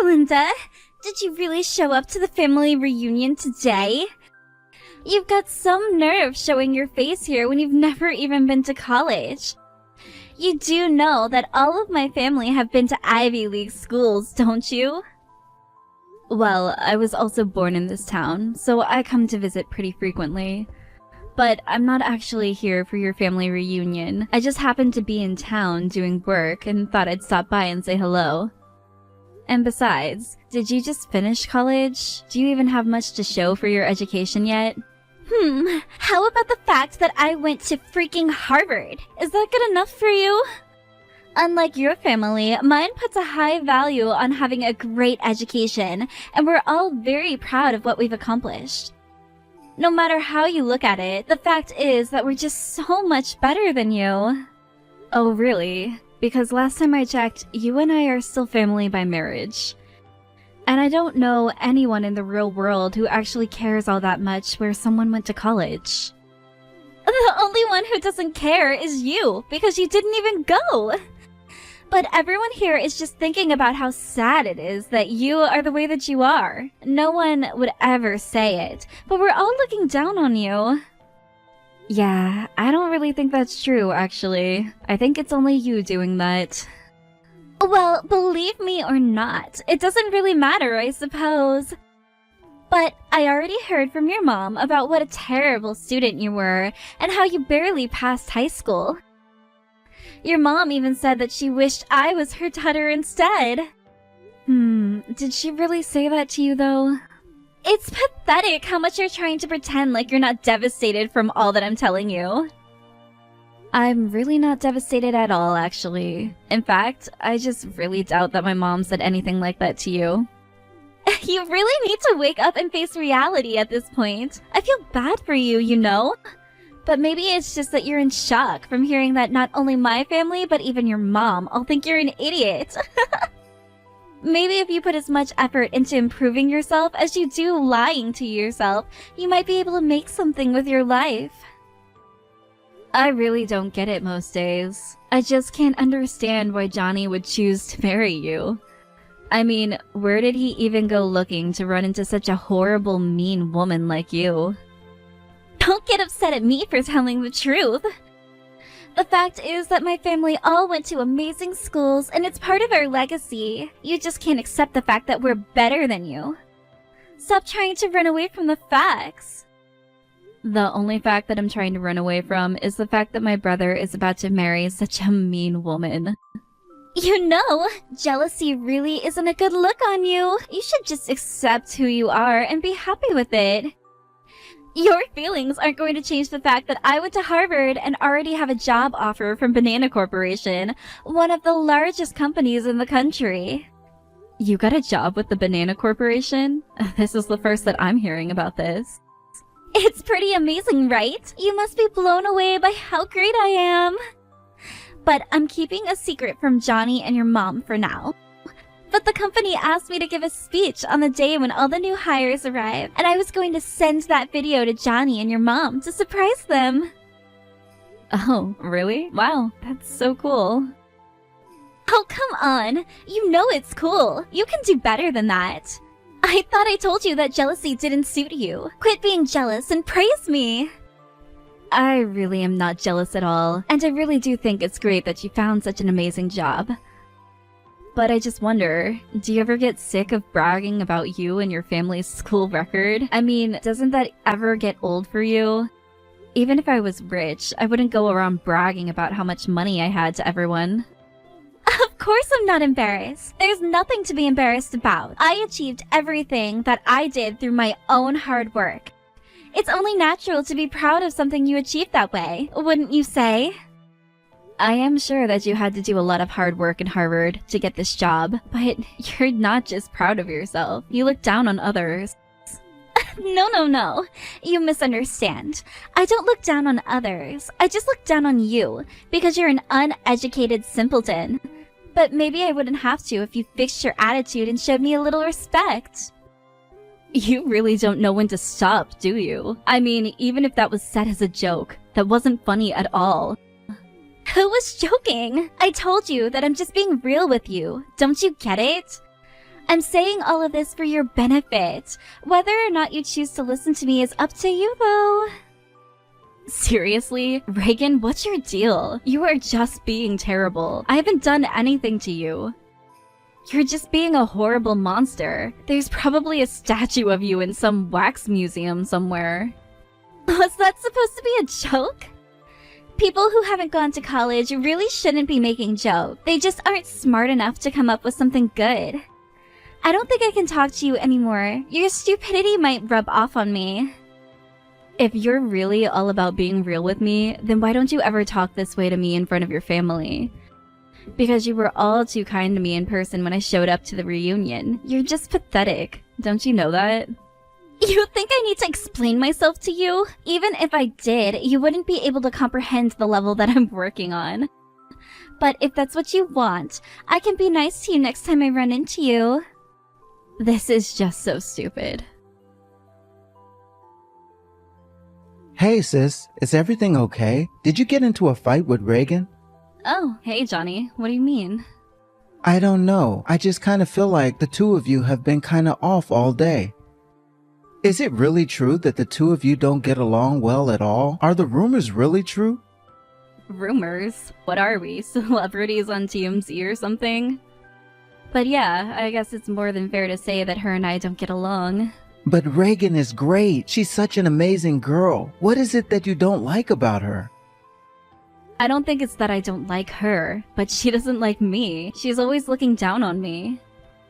Linda! Did you really show up to the family reunion today? You've got some nerve showing your face here when you've never even been to college. You do know that all of my family have been to Ivy League schools, don't you? Well, I was also born in this town, so I come to visit pretty frequently. But I'm not actually here for your family reunion. I just happened to be in town doing work and thought I'd stop by and say hello. And besides, did you just finish college? Do you even have much to show for your education yet? How about the fact that I went to freaking Harvard? Is that good enough for you? Unlike your family, mine puts a high value on having a great education, and we're all very proud of what we've accomplished. No matter how you look at it, the fact is that we're just so much better than you. Oh, really? Because last time I checked, you and I are still family by marriage. And I don't know anyone in the real world who actually cares all that much where someone went to college. The only one who doesn't care is you, because you didn't even go. But everyone here is just thinking about how sad it is that you are the way that you are. No one would ever say it, but we're all looking down on you. Yeah, I don't really think that's true, actually. I think it's only you doing that. Well, believe me or not, it doesn't really matter, I suppose. But I already heard from your mom about what a terrible student you were and how you barely passed high school. Your mom even said that she wished I was her daughter instead. Did she really say that to you, though? It's pathetic how much you're trying to pretend like you're not devastated from all that I'm telling you. I'm really not devastated at all, actually. In fact, I just really doubt that my mom said anything like that to you. You really need to wake up and face reality at this point. I feel bad for you, you know? But maybe it's just that you're in shock from hearing that not only my family, but even your mom all think you're an idiot. Maybe if you put as much effort into improving yourself as you do lying to yourself, you might be able to make something with your life. I really don't get it most days. I just can't understand why Johnny would choose to marry you. I mean, where did he even go looking to run into such a horrible, mean woman like you? Don't get upset at me for telling the truth. The fact is that my family all went to amazing schools and it's part of our legacy. You just can't accept the fact that we're better than you. Stop trying to run away from the facts. The only fact that I'm trying to run away from is the fact that my brother is about to marry such a mean woman. You know, jealousy really isn't a good look on you. You should just accept who you are and be happy with it. Your feelings aren't going to change the fact that I went to Harvard and already have a job offer from Banana Corporation, one of the largest companies in the country. You got a job with the Banana Corporation? This is the first that I'm hearing about this. It's pretty amazing, right? You must be blown away by how great I am. But I'm keeping a secret from Johnny and your mom for now. But the company asked me to give a speech on the day when all the new hires arrive, and I was going to send that video to Johnny and your mom to surprise them. Oh, really? Wow, that's so cool. Oh, come on. You know it's cool. You can do better than that. I thought I told you that jealousy didn't suit you. Quit being jealous and praise me. I really am not jealous at all, and I really do think it's great that you found such an amazing job. But I just wonder, do you ever get sick of bragging about you and your family's school record? I mean, doesn't that ever get old for you? Even if I was rich, I wouldn't go around bragging about how much money I had to everyone. Of course I'm not embarrassed. There's nothing to be embarrassed about. I achieved everything that I did through my own hard work. It's only natural to be proud of something you achieved that way, wouldn't you say? I am sure that you had to do a lot of hard work in Harvard to get this job, but you're not just proud of yourself. You look down on others. No. You misunderstand. I don't look down on others. I just look down on you, because you're an uneducated simpleton. But maybe I wouldn't have to if you fixed your attitude and showed me a little respect. You really don't know when to stop, do you? I mean, even if that was said as a joke, that wasn't funny at all. Who was joking? I told you that I'm just being real with you. Don't you get it? I'm saying all of this for your benefit. Whether or not you choose to listen to me is up to you, though. Seriously? Reagan, what's your deal? You are just being terrible. I haven't done anything to you. You're just being a horrible monster. There's probably a statue of you in some wax museum somewhere. Was that supposed to be a joke? People who haven't gone to college really shouldn't be making jokes. They just aren't smart enough to come up with something good. I don't think I can talk to you anymore. Your stupidity might rub off on me. If you're really all about being real with me, then why don't you ever talk this way to me in front of your family? Because you were all too kind to me in person when I showed up to the reunion. You're just pathetic. Don't you know that? You think I need to explain myself to you? Even if I did, you wouldn't be able to comprehend the level that I'm working on. But if that's what you want, I can be nice to you next time I run into you. This is just so stupid. Hey sis, is everything okay? Did you get into a fight with Reagan? Oh, hey Johnny, what do you mean? I don't know. I just kind of feel like the two of you have been kind of off all day. Is it really true that the two of you don't get along well at all? Are the rumors really true? Rumors? What are we, celebrities on TMZ or something? But yeah, I guess it's more than fair to say that her and I don't get along. But Reagan is great. She's such an amazing girl. What is it that you don't like about her? I don't think it's that I don't like her, but she doesn't like me. She's always looking down on me.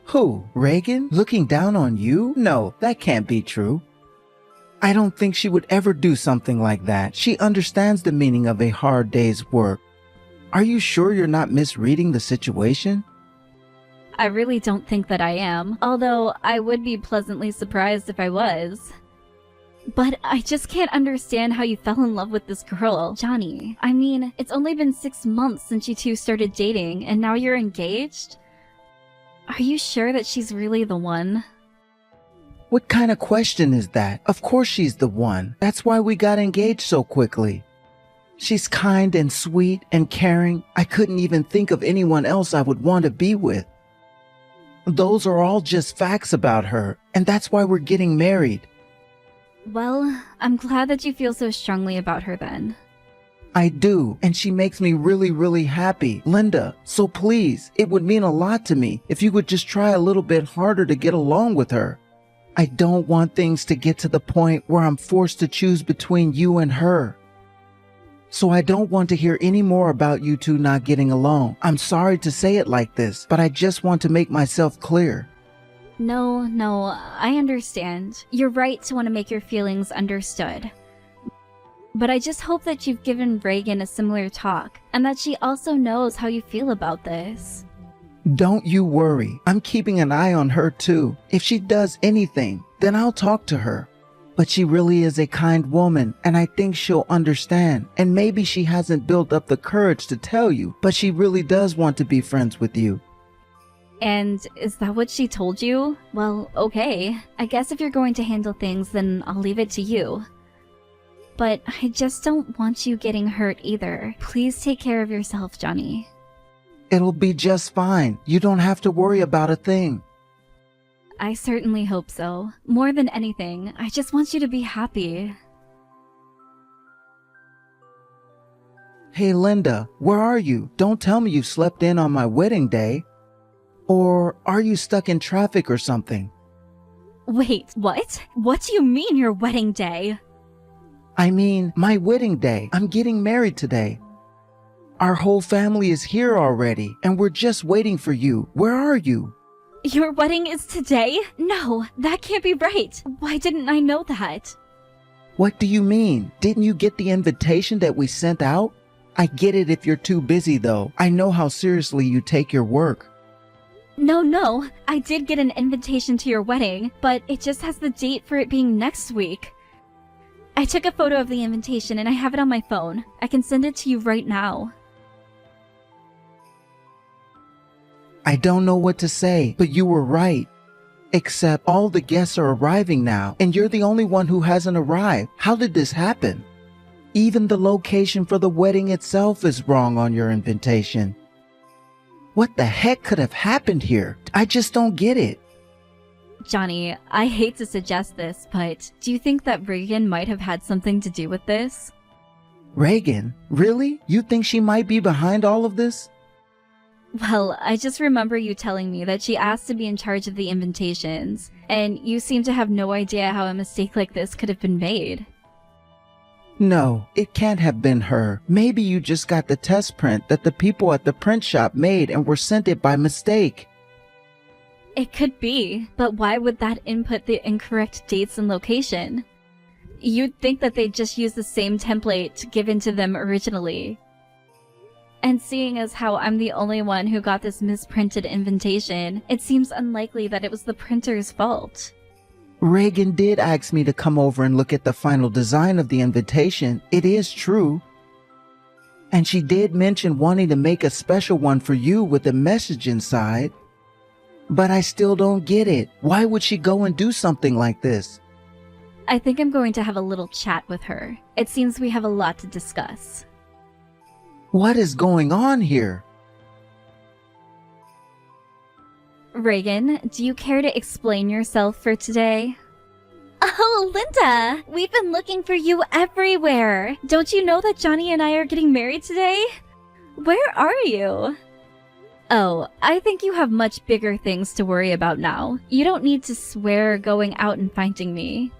Who? Reagan? Looking down on you? No, that can't be true. I don't think she would ever do something like that. She understands the meaning of a hard day's work. Are you sure you're not misreading the situation? I really don't think that I am, although I would be pleasantly surprised if I was. But I just can't understand how you fell in love with this girl, Johnny. I mean, it's only been 6 months since you two started dating, and now you're engaged? Are you sure that she's really the one? What kind of question is that? Of course she's the one. That's why we got engaged so quickly. She's kind and sweet and caring. I couldn't even think of anyone else I would want to be with. Those are all just facts about her, and that's why we're getting married. Well, I'm glad that you feel so strongly about her then. I do, and she makes me really, really happy. Linda, so please, it would mean a lot to me if you would just try a little bit harder to get along with her. I don't want things to get to the point where I'm forced to choose between you and her. So I don't want to hear any more about you two not getting along. I'm sorry to say it like this, but I just want to make myself clear. No, I understand. You're right to want to make your feelings understood. But I just hope that you've given Reagan a similar talk, and that she also knows how you feel about this. Don't you worry. I'm keeping an eye on her too. If she does anything, then I'll talk to her. But she really is a kind woman, and I think she'll understand. And maybe she hasn't built up the courage to tell you, but she really does want to be friends with you. And is that what she told you? Well, okay. I guess if you're going to handle things, then I'll leave it to you. But I just don't want you getting hurt either. Please take care of yourself, Johnny. It'll be just fine. You don't have to worry about a thing. I certainly hope so. More than anything, I just want you to be happy. Hey Linda, where are you? Don't tell me you slept in on my wedding day. Or are you stuck in traffic or something? Wait, what? What do you mean your wedding day? I mean, my wedding day. I'm getting married today. Our whole family is here already, and we're just waiting for you. Where are you? Your wedding is today? No, that can't be right. Why didn't I know that? What do you mean? Didn't you get the invitation that we sent out? I get it if you're too busy though. I know how seriously you take your work. No, I did get an invitation to your wedding, but it just has the date for it being next week. I took a photo of the invitation and I have it on my phone. I can send it to you right now. I don't know what to say, but you were right. Except all the guests are arriving now, and you're the only one who hasn't arrived. How did this happen? Even the location for the wedding itself is wrong on your invitation. What the heck could have happened here? I just don't get it. Johnny, I hate to suggest this, but do you think that Reagan might have had something to do with this? Reagan? Really? You think she might be behind all of this? Well, I just remember you telling me that she asked to be in charge of the invitations, and you seem to have no idea how a mistake like this could have been made. No, it can't have been her. Maybe you just got the test print that the people at the print shop made and were sent it by mistake. It could be, but why would that input the incorrect dates and location? You'd think that they'd just use the same template given to them originally. And seeing as how I'm the only one who got this misprinted invitation, it seems unlikely that it was the printer's fault. Reagan did ask me to come over and look at the final design of the invitation. It is true. And she did mention wanting to make a special one for you with a message inside. But I still don't get it. Why would she go and do something like this? I think I'm going to have a little chat with her. It seems we have a lot to discuss. What is going on here? Reagan, do you care to explain yourself for today? Oh, Linda! We've been looking for you everywhere! Don't you know that Johnny and I are getting married today? Where are you? Oh, I think you have much bigger things to worry about now. You don't need to swear going out and finding me.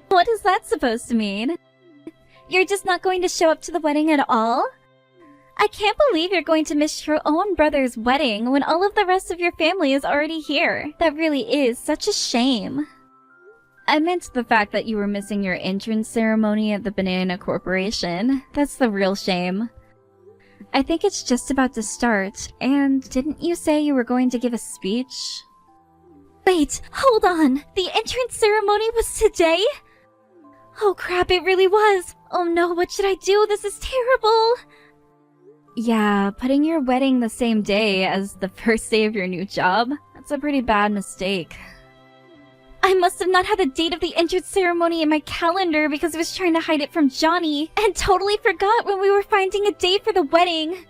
What is that supposed to mean? You're just not going to show up to the wedding at all? I can't believe you're going to miss your own brother's wedding when all of the rest of your family is already here. That really is such a shame. I meant the fact that you were missing your entrance ceremony at the Banana Corporation. That's the real shame. I think it's just about to start, and didn't you say you were going to give a speech? Wait, hold on! The entrance ceremony was today? Oh crap, it really was! Oh no, what should I do? This is terrible! Yeah, putting your wedding the same day as the first day of your new job? That's a pretty bad mistake. I must have not had the date of the entrance ceremony in my calendar because I was trying to hide it from Johnny, and totally forgot when we were finding a date for the wedding.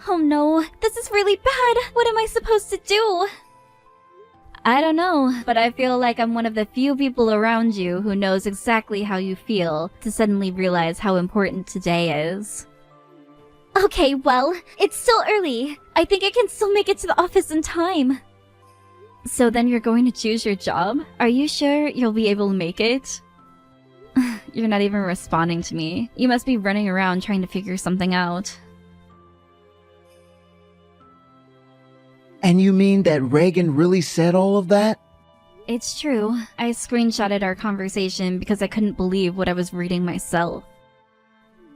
Oh no, this is really bad. What am I supposed to do? I don't know, but I feel like I'm one of the few people around you who knows exactly how you feel to suddenly realize how important today is. Okay, well, it's still early. I think I can still make it to the office in time. So then you're going to choose your job? Are you sure you'll be able to make it? You're not even responding to me. You must be running around trying to figure something out. And you mean that Reagan really said all of that? It's true. I screenshotted our conversation because I couldn't believe what I was reading myself.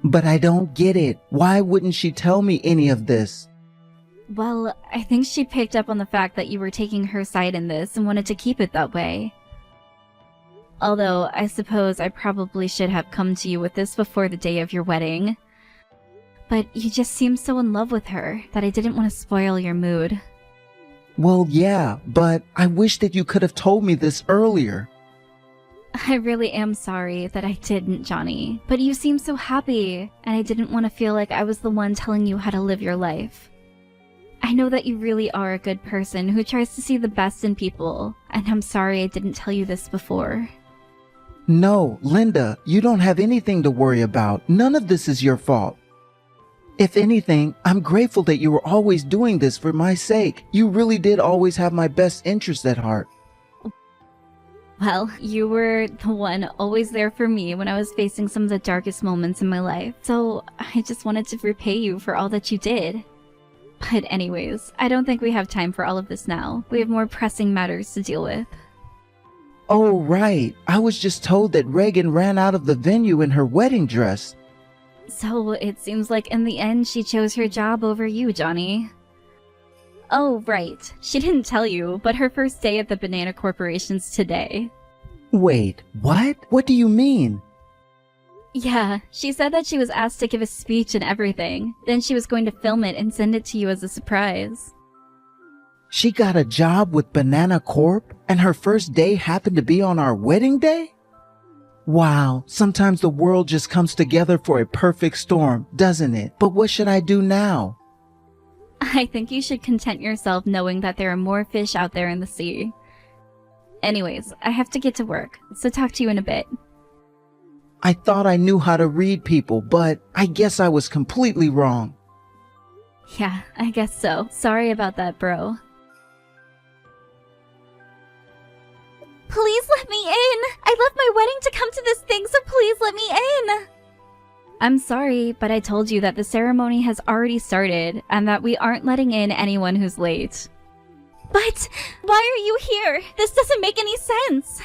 But I don't get it. Why wouldn't she tell me any of this? Well, I think she picked up on the fact that you were taking her side in this and wanted to keep it that way. Although, I suppose I probably should have come to you with this before the day of your wedding. But you just seemed so in love with her that I didn't want to spoil your mood. Well, yeah, but I wish that you could have told me this earlier. I really am sorry that I didn't, Johnny. But you seem so happy, and I didn't want to feel like I was the one telling you how to live your life. I know that you really are a good person who tries to see the best in people, and I'm sorry I didn't tell you this before. No, Linda, you don't have anything to worry about. None of this is your fault. If anything, I'm grateful that you were always doing this for my sake. You really did always have my best interest at heart. Well, you were the one always there for me when I was facing some of the darkest moments in my life, so I just wanted to repay you for all that you did. But anyways, I don't think we have time for all of this now. We have more pressing matters to deal with. Oh, right. I was just told that Reagan ran out of the venue in her wedding dress. So it seems like in the end she chose her job over you, Johnny. Oh, right. She didn't tell you, but her first day at the Banana Corporation's today. Wait, what? What do you mean? Yeah, she said that she was asked to give a speech and everything. Then she was going to film it and send it to you as a surprise. She got a job with Banana Corp, and her first day happened to be on our wedding day? Wow, sometimes the world just comes together for a perfect storm, doesn't it? But what should I do now? I think you should content yourself knowing that there are more fish out there in the sea. Anyways, I have to get to work, so talk to you in a bit. I thought I knew how to read people, but I guess I was completely wrong. Yeah, I guess so. Sorry about that, bro. Please let me in! I left my wedding to come to this thing, so please let me in! I'm sorry, but I told you that the ceremony has already started, and that we aren't letting in anyone who's late. But why are you here? This doesn't make any sense!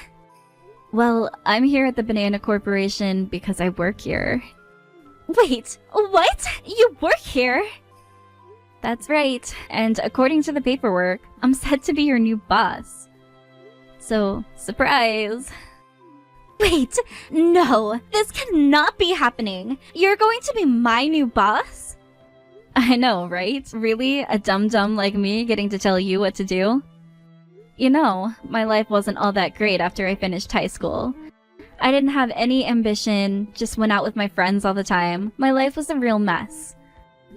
Well, I'm here at the Banana Corporation because I work here. Wait, what? You work here? That's right, and according to the paperwork, I'm set to be your new boss. So, surprise. Wait, no, this cannot be happening. You're going to be my new boss? I know, right? Really? A dum-dum like me getting to tell you what to do? You know, my life wasn't all that great after I finished high school. I didn't have any ambition, just went out with my friends all the time. My life was a real mess.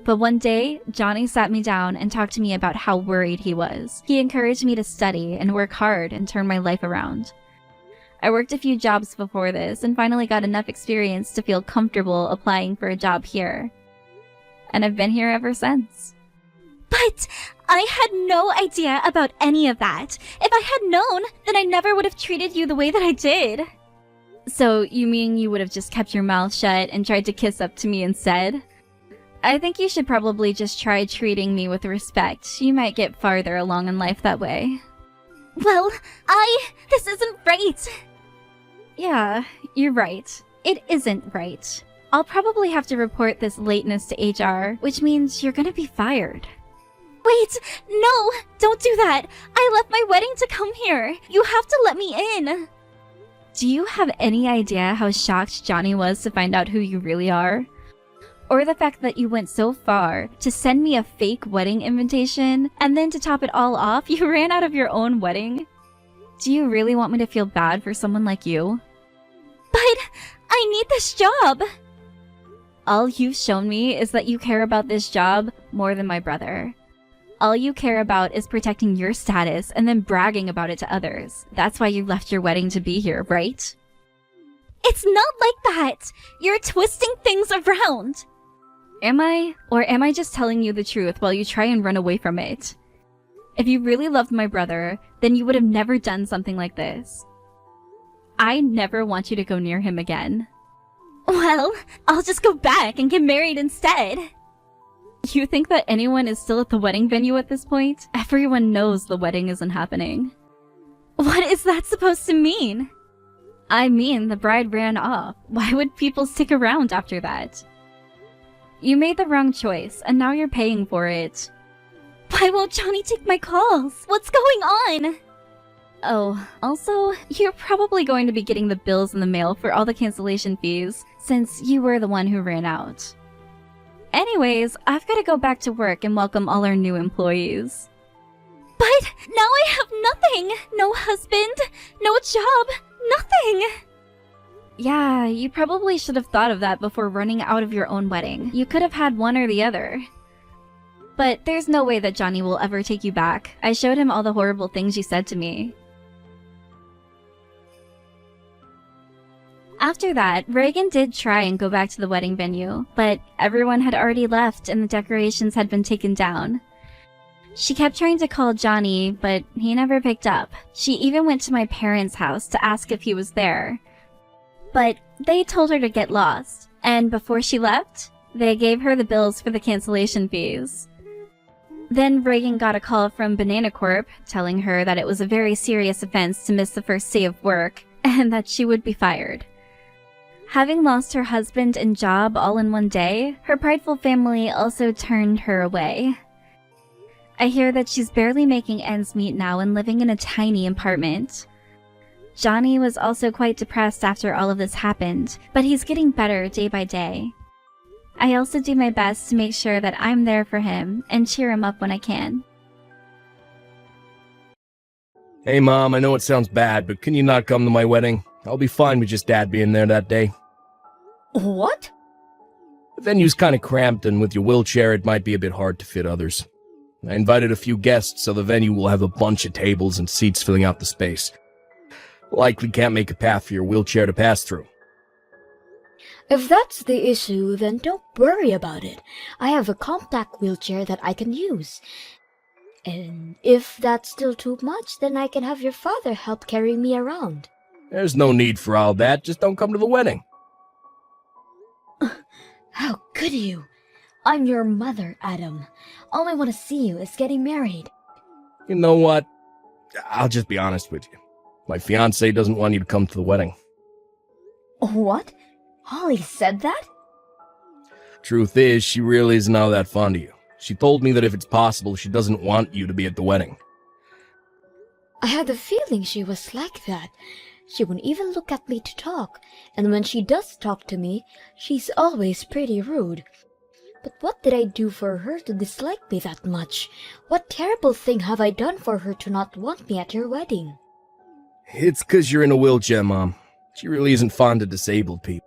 But one day, Johnny sat me down and talked to me about how worried he was. He encouraged me to study and work hard and turn my life around. I worked a few jobs before this and finally got enough experience to feel comfortable applying for a job here. And I've been here ever since. But I had no idea about any of that. If I had known, then I never would have treated you the way that I did. So you mean you would have just kept your mouth shut and tried to kiss up to me instead? I think you should probably just try treating me with respect. You might get farther along in life that way. Well, this isn't right. Yeah, you're right. It isn't right. I'll probably have to report this lateness to HR, which means you're gonna be fired. Wait, no, don't do that. I left my wedding to come here. You have to let me in. Do you have any idea how shocked Johnny was to find out who you really are? Or the fact that you went so far to send me a fake wedding invitation, and then to top it all off, you ran out of your own wedding? Do you really want me to feel bad for someone like you? But I need this job! All you've shown me is that you care about this job more than my brother. All you care about is protecting your status and then bragging about it to others. That's why you left your wedding to be here, right? It's not like that! You're twisting things around! Am I? Or am I just telling you the truth while you try and run away from it? If you really loved my brother, then you would have never done something like this. I never want you to go near him again. Well, I'll just go back and get married instead. You think that anyone is still at the wedding venue at this point? Everyone knows the wedding isn't happening. What is that supposed to mean? I mean, the bride ran off. Why would people stick around after that? You made the wrong choice, and now you're paying for it. Why won't Johnny take my calls? What's going on? Oh, also, you're probably going to be getting the bills in the mail for all the cancellation fees, since you were the one who ran out. Anyways, I've got to go back to work and welcome all our new employees. But now I have nothing! No husband, no job, nothing! Yeah, you probably should have thought of that before running out of your own wedding. You could have had one or the other. But there's no way that Johnny will ever take you back. I showed him all the horrible things you said to me. After that, Reagan did try and go back to the wedding venue, but everyone had already left and the decorations had been taken down. She kept trying to call Johnny, but he never picked up. She even went to my parents' house to ask if he was there. But they told her to get lost, and before she left, they gave her the bills for the cancellation fees. Then Reagan got a call from Banana Corp telling her that it was a very serious offense to miss the first day of work, and that she would be fired. Having lost her husband and job all in one day, her prideful family also turned her away. I hear that she's barely making ends meet now and living in a tiny apartment. Johnny was also quite depressed after all of this happened, but he's getting better day by day. I also do my best to make sure that I'm there for him and cheer him up when I can. Hey Mom, I know it sounds bad, but can you not come to my wedding? I'll be fine with just Dad being there that day. What? The venue's kinda cramped, and with your wheelchair it might be a bit hard to fit others. I invited a few guests, so the venue will have a bunch of tables and seats filling out the space. Likely can't make a path for your wheelchair to pass through. If that's the issue, then don't worry about it. I have a compact wheelchair that I can use. And if that's still too much, then I can have your father help carry me around. There's no need for all that, just don't come to the wedding. How could you? I'm your mother, Adam. All I want to see you is getting married. You know what? I'll just be honest with you. My fiancée doesn't want you to come to the wedding. What? Holly said that? Truth is, she really isn't all that fond of you. She told me that if it's possible, she doesn't want you to be at the wedding. I had a feeling she was like that. She wouldn't even look at me to talk, and when she does talk to me, she's always pretty rude. But what did I do for her to dislike me that much? What terrible thing have I done for her to not want me at her wedding? It's 'cause you're in a wheelchair, Mom. She really isn't fond of disabled people.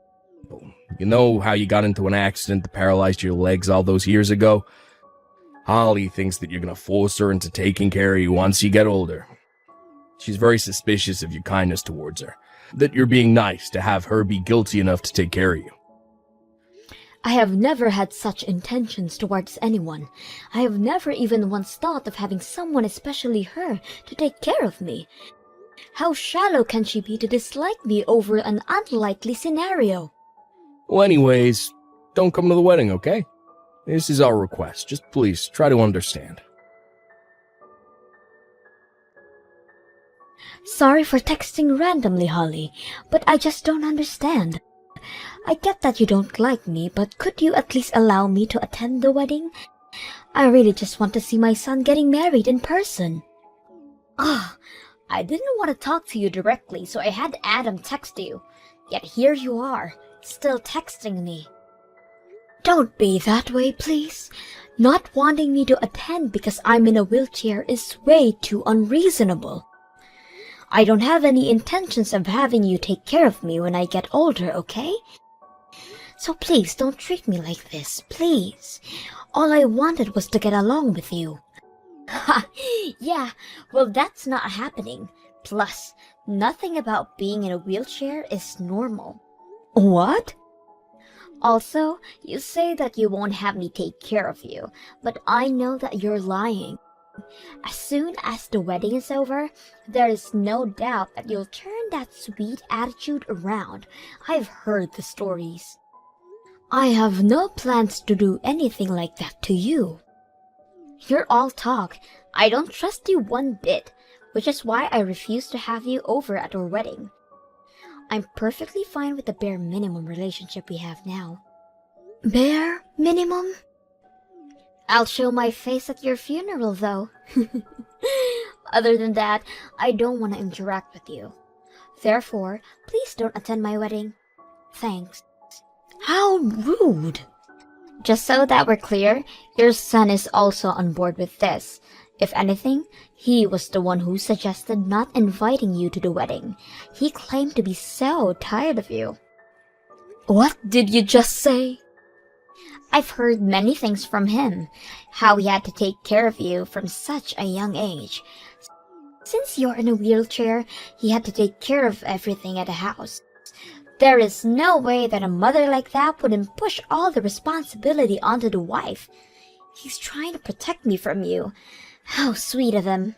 You know how you got into an accident that paralyzed your legs all those years ago? Holly thinks that you're gonna force her into taking care of you once you get older. She's very suspicious of your kindness towards her, that you're being nice to have her be guilty enough to take care of you. I have never had such intentions towards anyone. I have never even once thought of having someone, especially her, to take care of me. How shallow can she be to dislike me over an unlikely scenario? Well, anyways, don't come to the wedding, okay? This is our request. Just please try to understand. Sorry for texting randomly, Holly, but I just don't understand. I get that you don't like me, but could you at least allow me to attend the wedding? I really just want to see my son getting married in person. I didn't want to talk to you directly, so I had Adam text you. Yet here you are, still texting me. Don't be that way, please. Not wanting me to attend because I'm in a wheelchair is way too unreasonable. I don't have any intentions of having you take care of me when I get older, okay? So please don't treat me like this, please. All I wanted was to get along with you. Ha! Yeah, well that's not happening. Plus, nothing about being in a wheelchair is normal. What? Also, you say that you won't have me take care of you, but I know that you're lying. As soon as the wedding is over, there is no doubt that you'll turn that sweet attitude around. I've heard the stories. I have no plans to do anything like that to you. You're all talk. I don't trust you one bit, which is why I refuse to have you over at our wedding. I'm perfectly fine with the bare minimum relationship we have now. Bare minimum? I'll show my face at your funeral, though. Other than that, I don't want to interact with you. Therefore, please don't attend my wedding. Thanks. How rude! Just so that we're clear, your son is also on board with this. If anything, he was the one who suggested not inviting you to the wedding. He claimed to be so tired of you. What did you just say? I've heard many things from him. How he had to take care of you from such a young age. Since you're in a wheelchair, he had to take care of everything at the house. There is no way that a mother like that wouldn't push all the responsibility onto the wife. He's trying to protect me from you. How sweet of him.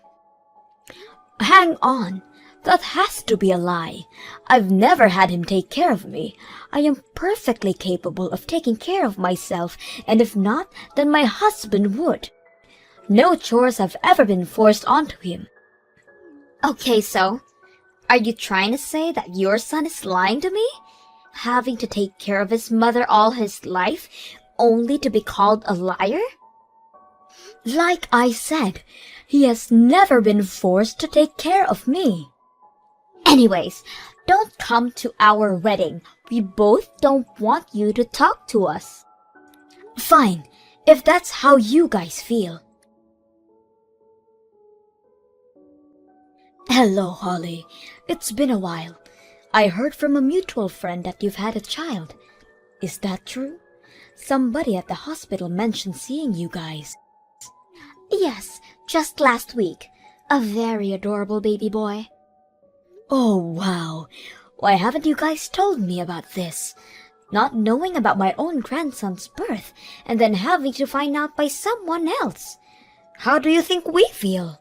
Hang on. That has to be a lie. I've never had him take care of me. I am perfectly capable of taking care of myself, and if not, then my husband would. No chores have ever been forced onto him. Okay, so, are you trying to say that your son is lying to me? Having to take care of his mother all his life, only to be called a liar? Like I said, he has never been forced to take care of me. Anyways, don't come to our wedding. We both don't want you to talk to us. Fine, if that's how you guys feel. Hello, Holly. It's been a while. I heard from a mutual friend that you've had a child. Is that true? Somebody at the hospital mentioned seeing you guys. Yes, just last week. A very adorable baby boy. Oh, wow. Why haven't you guys told me about this? Not knowing about my own grandson's birth and then having to find out by someone else. How do you think we feel?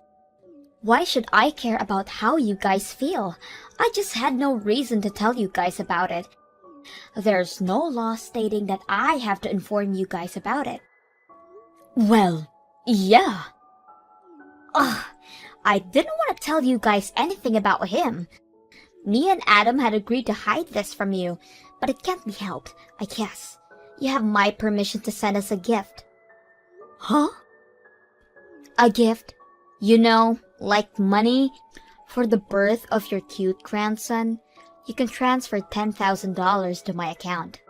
Why should I care about how you guys feel? I just had no reason to tell you guys about it. There's no law stating that I have to inform you guys about it. Well, yeah. Ugh, I didn't want to tell you guys anything about him. Me and Adam had agreed to hide this from you, but it can't be helped, I guess. You have my permission to send us a gift. Huh? A gift? You know, like money? For the birth of your cute grandson, you can transfer $10,000 to my account.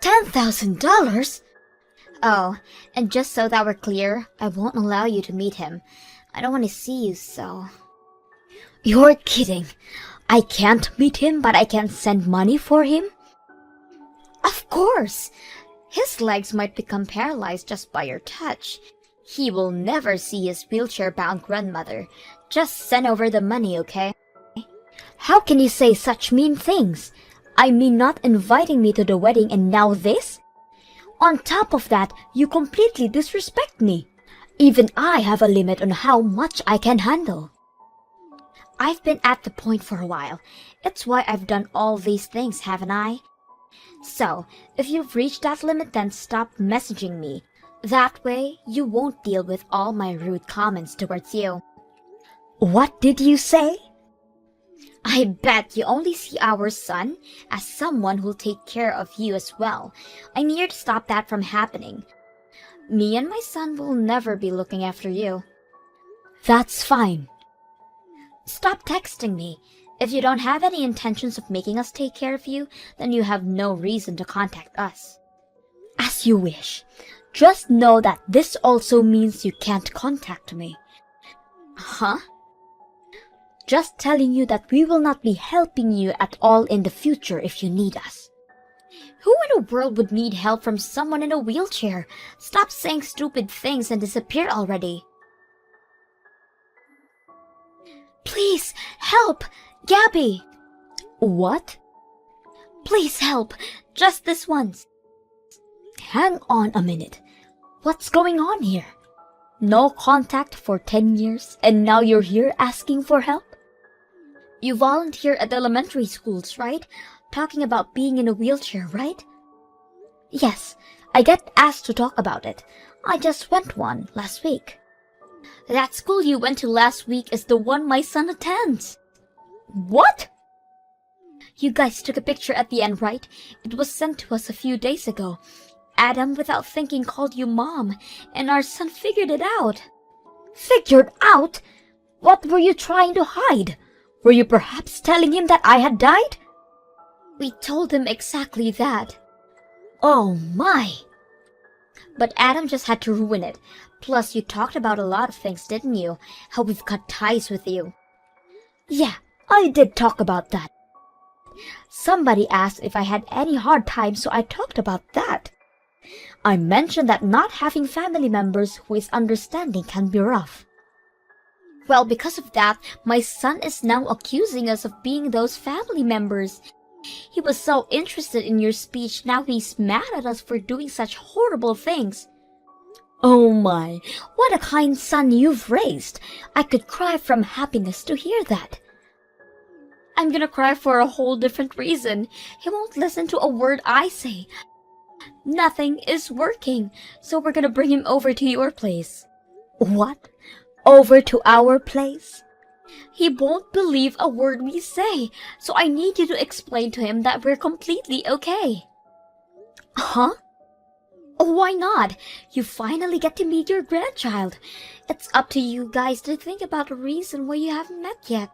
$10,000? Oh, and just so that we're clear, I won't allow you to meet him. I don't want to see you, so... You're kidding. I can't meet him, but I can send money for him? Of course. His legs might become paralyzed just by your touch. He will never see his wheelchair-bound grandmother. Just send over the money, okay? How can you say such mean things? I mean not inviting me to the wedding and now this? On top of that, you completely disrespect me. Even I have a limit on how much I can handle. I've been at the point for a while. It's why I've done all these things, haven't I? So, if you've reached that limit, then stop messaging me. That way, you won't deal with all my rude comments towards you. What did you say? I bet you only see our son as someone who'll take care of you as well. I'm here to stop that from happening. Me and my son will never be looking after you. That's fine. Stop texting me. If you don't have any intentions of making us take care of you, then you have no reason to contact us. As you wish. Just know that this also means you can't contact me. Huh? Just telling you that we will not be helping you at all in the future if you need us. Who in the world would need help from someone in a wheelchair? Stop saying stupid things and disappear already. Please, help! Gabby! What? Please help! Just this once. Hang on a minute. What's going on here? No contact for 10 years and now you're here asking for help? You volunteer at elementary schools, right? Talking about being in a wheelchair, right? Yes, I get asked to talk about it. I just went one last week. That school you went to last week is the one my son attends. What? You guys took a picture at the end, right? It was sent to us a few days ago. Adam, without thinking, called you Mom, and our son figured it out. Figured out? What were you trying to hide? Were you perhaps telling him that I had died? We told him exactly that. Oh my! But Adam just had to ruin it. Plus, you talked about a lot of things, didn't you? How we've cut ties with you. Yeah, I did talk about that. Somebody asked if I had any hard times, so I talked about that. I mentioned that not having family members who is understanding can be rough. Well, because of that, my son is now accusing us of being those family members. He was so interested in your speech, now he's mad at us for doing such horrible things. Oh my, what a kind son you've raised. I could cry from happiness to hear that. I'm gonna cry for a whole different reason. He won't listen to a word I say. Nothing is working, so we're gonna bring him over to your place. What? Over to our place? He won't believe a word we say, so I need you to explain to him that we're completely okay. Huh? Why not? You finally get to meet your grandchild. It's up to you guys to think about a reason why you haven't met yet.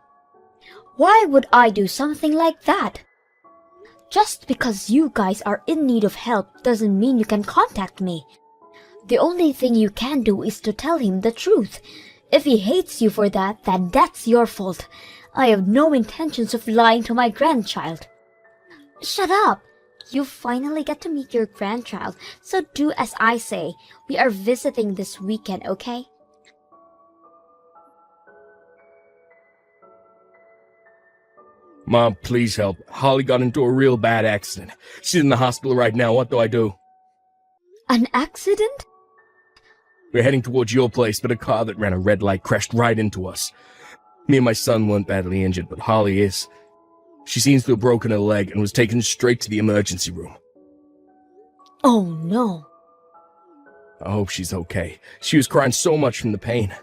Why would I do something like that? Just because you guys are in need of help doesn't mean you can contact me. The only thing you can do is to tell him the truth. If he hates you for that, then that's your fault. I have no intentions of lying to my grandchild. Shut up! You finally get to meet your grandchild, so do as I say. We are visiting this weekend, okay? Mom, please help. Holly got into a real bad accident. She's in the hospital right now. What do I do? An accident? We're heading towards your place, but a car that ran a red light crashed right into us. Me and my son weren't badly injured, but Holly is. She seems to have broken her leg and was taken straight to the emergency room. Oh no. I hope she's okay. She was crying so much from the pain.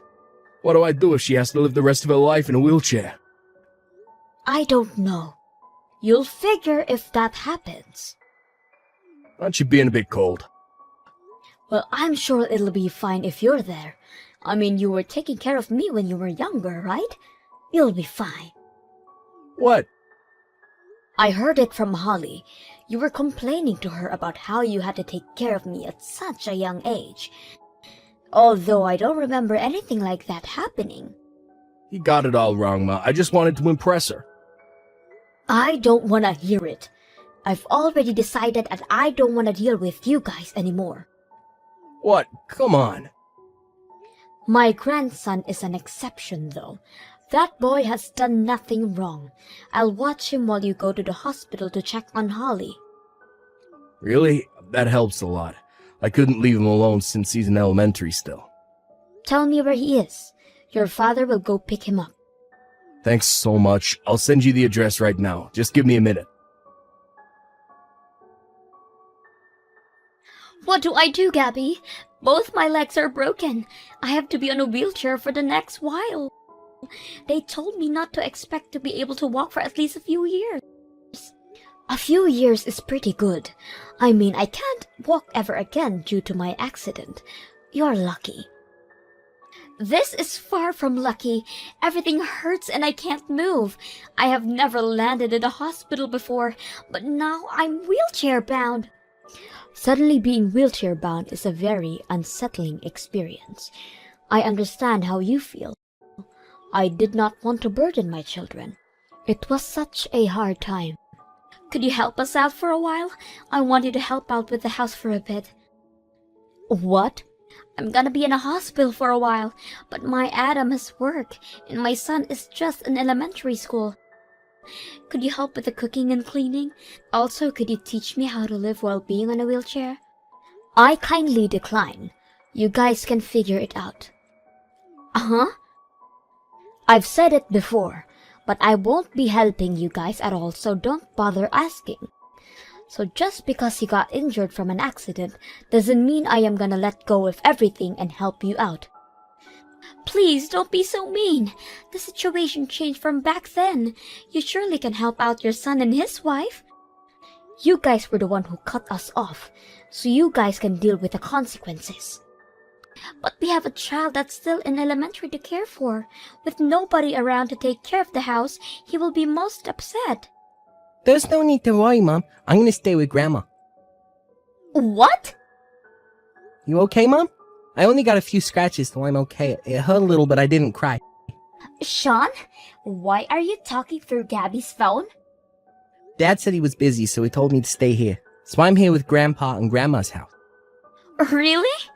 What do I do if she has to live the rest of her life in a wheelchair? I don't know. You'll figure if that happens. Aren't you being a bit cold? Well, I'm sure it'll be fine if you're there. I mean, you were taking care of me when you were younger, right? You'll be fine. What? I heard it from Holly. You were complaining to her about how you had to take care of me at such a young age. Although I don't remember anything like that happening. You got it all wrong, Ma. I just wanted to impress her. I don't want to hear it. I've already decided that I don't want to deal with you guys anymore. What? Come on. My grandson is an exception, though. That boy has done nothing wrong. I'll watch him while you go to the hospital to check on Holly. Really? That helps a lot. I couldn't leave him alone since he's in elementary still. Tell me where he is. Your father will go pick him up. Thanks so much. I'll send you the address right now. Just give me a minute. What do I do, Gabby? Both my legs are broken. I have to be on a wheelchair for the next while. They told me not to expect to be able to walk for at least a few years. A few years is pretty good. I mean, I can't walk ever again due to my accident. You're lucky. This is far from lucky. Everything hurts and I can't move. I have never landed in a hospital before, but now I'm wheelchair-bound. Suddenly being wheelchair-bound is a very unsettling experience. I understand how you feel. I did not want to burden my children. It was such a hard time. Could you help us out for a while? I want you to help out with the house for a bit. What? I'm gonna be in a hospital for a while, but my Adam has work, and my son is just in elementary school. Could you help with the cooking and cleaning? Also, could you teach me how to live while being on a wheelchair? I kindly decline. You guys can figure it out. Uh-huh. I've said it before, but I won't be helping you guys at all, so don't bother asking. So just because you got injured from an accident doesn't mean I am gonna let go of everything and help you out. Please don't be so mean. The situation changed from back then. You surely can help out your son and his wife. You guys were the one who cut us off, so you guys can deal with the consequences. But we have a child that's still in elementary to care for. With nobody around to take care of the house, he will be most upset. There's no need to worry, Mom. I'm gonna stay with Grandma. What? You okay, Mom? I only got a few scratches, so I'm okay. It hurt a little, but I didn't cry. Sean, why are you talking through Gabby's phone? Dad said he was busy, so he told me to stay here. So I'm here with Grandpa and Grandma's house. Really?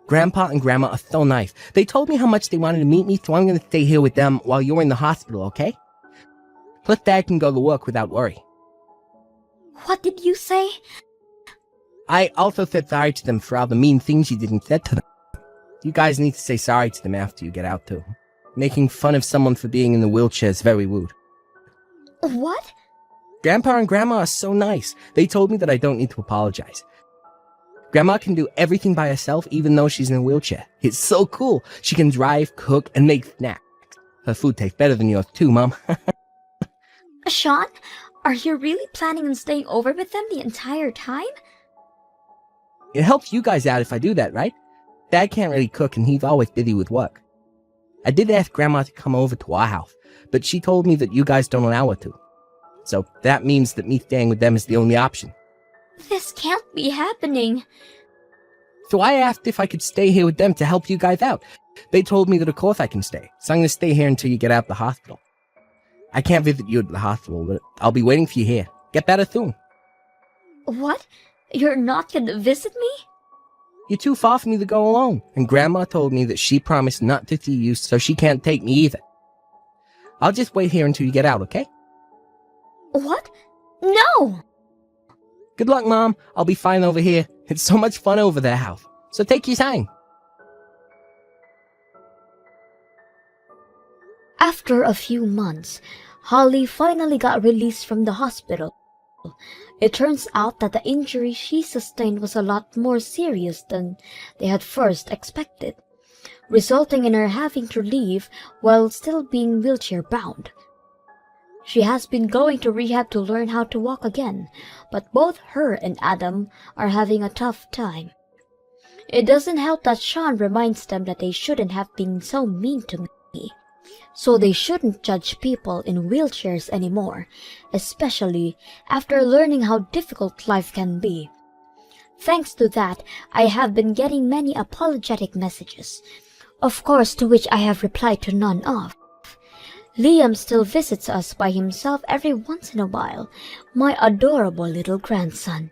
Grandpa and Grandma are so nice. They told me how much they wanted to meet me, so I'm gonna stay here with them while you're in the hospital, okay? Plus Dad can go to work without worry. What did you say? I also said sorry to them for all the mean things you did and said to them. You guys need to say sorry to them after you get out too. Making fun of someone for being in a wheelchair is very rude. What? Grandpa and Grandma are so nice. They told me that I don't need to apologize. Grandma can do everything by herself even though she's in a wheelchair. It's so cool. She can drive, cook, and make snacks. Her food tastes better than yours too, Mom. Sean, are you really planning on staying over with them the entire time? It helps you guys out if I do that, right? Dad can't really cook and he's always busy with work. I did ask Grandma to come over to our house, but she told me that you guys don't allow her to. So that means that me staying with them is the only option. This can't be happening. So I asked if I could stay here with them to help you guys out. They told me that of course I can stay, so I'm gonna stay here until you get out of the hospital. I can't visit you at the hospital, but I'll be waiting for you here. Get better soon. What? You're not gonna visit me? You're too far for me to go alone, and Grandma told me that she promised not to see you, so she can't take me either. I'll just wait here until you get out, okay? What? No! Good luck, Mom. I'll be fine over here. It's so much fun over there, House. So take your time. After a few months, Holly finally got released from the hospital. It turns out that the injury she sustained was a lot more serious than they had first expected, resulting in her having to leave while still being wheelchair-bound. She has been going to rehab to learn how to walk again, but both her and Adam are having a tough time. It doesn't help that Sean reminds them that they shouldn't have been so mean to me. So they shouldn't judge people in wheelchairs anymore, especially after learning how difficult life can be. Thanks to that, I have been getting many apologetic messages, of course to which I have replied to none of. Liam still visits us by himself every once in a while, my adorable little grandson.